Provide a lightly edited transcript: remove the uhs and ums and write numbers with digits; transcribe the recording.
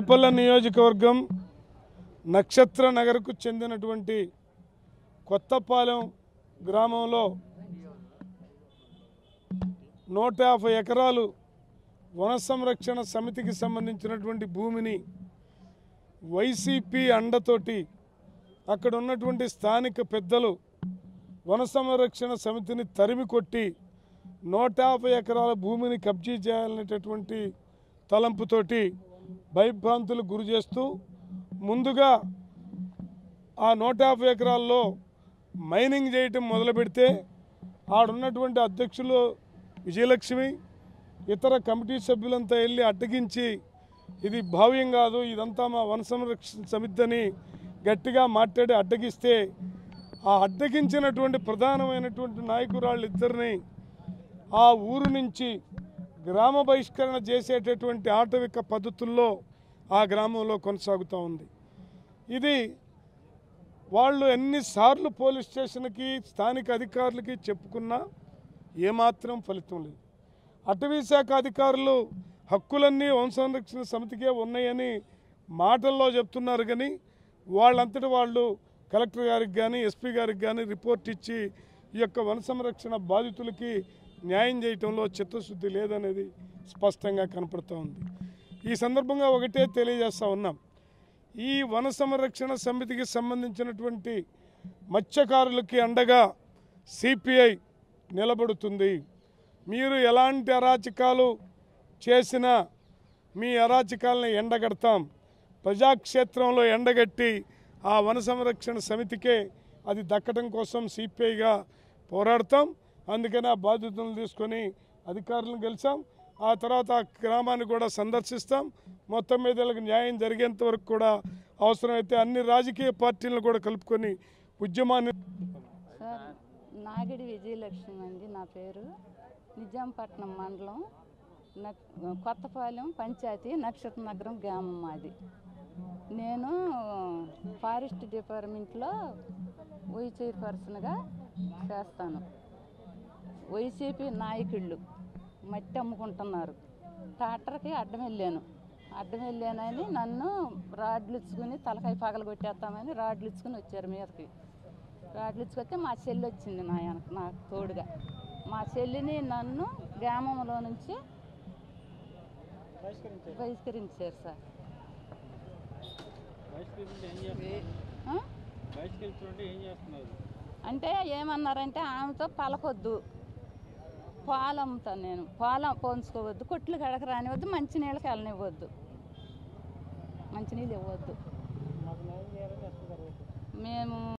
రేపల్ల నియోజకవర్గం నక్షత్ర నగర్కు చెందినటువంటి కొత్తపాలెం గ్రామంలో 150 ఎకరాలు వన సంరక్షణ సమితికి సంబంధించినటువంటి భూమిని వైసీపీ అండతోటి అక్కడ ఉన్నటువంటి స్థానిక పెద్దలు వన సంరక్షణ సమితిని తరిమి కొట్టి 150 ఎకరాల భూమిని కబ్జా చేయాలనేటటువంటి తలంపుతోటి భయభ్రాంతులకు గురి చేస్తూ ముందుగా ఆ 150 ఎకరాల్లో మైనింగ్ చేయటం మొదలు పెడితే ఆడున్నటువంటి అధ్యక్షులు విజయలక్ష్మి ఇతర కమిటీ సభ్యులంతా వెళ్ళి అడ్డగించి ఇది భావ్యం కాదు, ఇదంతా మా వన సంరక్షణ సమితి అని గట్టిగా మాట్లాడి అడ్డగిస్తే ఆ అడ్డగించినటువంటి ప్రధానమైనటువంటి నాయకురాళ్ళు ఇద్దరిని ఆ ఊరు నుంచి గ్రామ బహిష్కరణ చేసేటటువంటి ఆటవిక పద్ధతుల్లో ఆ గ్రామంలో కొనసాగుతూ ఉంది. ఇది వాళ్ళు ఎన్నిసార్లు పోలీస్ స్టేషన్కి స్థానిక అధికారులకి చెప్పుకున్నా ఏమాత్రం ఫలితం లేదు. అటవీ శాఖ అధికారులు హక్కులన్నీ వన సంరక్షణ సమితికే ఉన్నాయని మాటల్లో చెప్తున్నారు, కానీ వాళ్ళంతటి వాళ్ళు కలెక్టర్ గారికి కానీ ఎస్పీ గారికి కానీ రిపోర్ట్ ఇచ్చి ఈ యొక్క వన సంరక్షణ బాధితులకి న్యాయం చేయటంలో చిత్తశుద్ధి లేదనేది స్పష్టంగా కనపడుతూ ఉంది. ఈ సందర్భంగా ఒకటే తెలియజేస్తూ ఉన్నాం, ఈ వన సంరక్షణ సమితికి సంబంధించినటువంటి మత్స్యకారులకి అండగా సిపిఐ నిలబడుతుంది. మీరు ఎలాంటి అరాచకాలు చేసినా మీ అరాచకాలను ఎండగడతాం. ప్రజాక్షేత్రంలో ఎండగట్టి ఆ వన సంరక్షణ సమితికే అది దక్కడం కోసం సిపిఐగా పోరాడతాం. అందుకని ఆ బాధ్యతలను తీసుకొని అధికారులను గెలిచాం. ఆ తర్వాత ఆ గ్రామాన్ని కూడా సందర్శిస్తాం. మొత్తం మీద వీళ్ళకి న్యాయం జరిగేంత వరకు కూడా అవసరమైతే అన్ని రాజకీయ పార్టీలను కూడా కలుపుకొని ఉద్యమాన్ని. సార్, నాగిడి విజయలక్ష్మి అండి నా పేరు. నిజాంపట్నం మండలం కొత్తపాలెం పంచాయతీ నక్షత్ర నగరం గ్రామం మాది. నేను ఫారెస్ట్ డిపార్ట్మెంట్లో వైస్ చైర్పర్సన్గా చేస్తాను. వైసీపీ నాయకుళ్ళు మట్టి అమ్ముకుంటున్నారు. ట్రాక్టర్కి అడ్డం వెళ్ళానని నన్ను రాడ్లు ఇచ్చుకుని తలకాయ పగలు కొట్టేస్తామని రాడ్లు ఇచ్చుకుని వచ్చారు మీదకి. రాడ్లు ఇచ్చుకొస్తే మా చెల్లి వచ్చింది నాకు తోడుగా. మా చెల్లిని నన్ను గ్రామంలో నుంచి బహిష్కరించారు సార్. అంటే ఏమన్నారంటే ఆమెతో పలకొద్దు, పాలు అమ్ముతాను నేను, పాలు పోంచుకోవద్దు, కొట్లు కడక రానివద్దు, మంచినీళ్ళకి వెళ్ళనివ్వద్దు, మంచినీళ్ళు ఇవ్వద్దు. మేము